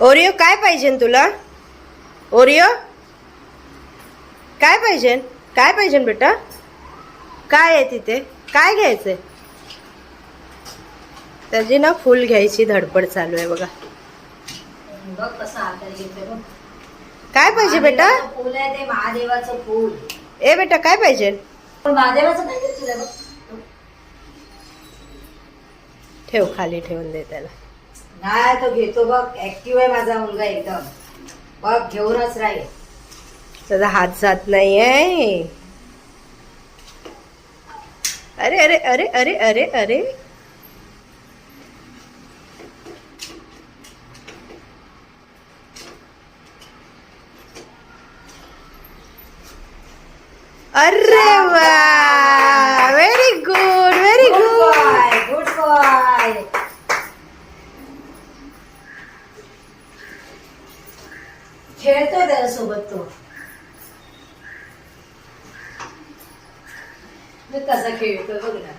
Oreo काय पाहिजे तुला? ओरिओ काय पाहिजे? काय पाहिजे बेटा? काय आहे तिथे? काय घ्यायचंय? त्याची ना फुल घ्यायची धडपड चालू आहे बघा. बघ कसं हातात घेते बघ. काय पाहिजे बेटा? महादेवाचं फूल आहे ते, महादेवाचं फूल. ए बेटा काय पाहिजे? पण महादेवाचं पाहिजे तुला बघ. ठेव, खाली ठेवून दे त्याला. नाही तो घेतो बघ. ऍक्टिव्ह आहे माझा मुलगा एकदम. बघ घेऊनच राहील. त्याचा हात जात नाही आहे. अरे अरे अरे अरे अरे अरे अरे वा, very good, very good. Good boy. खेळतोय त्याच्यासोबत तो. कसा खेळतोय बघ ना.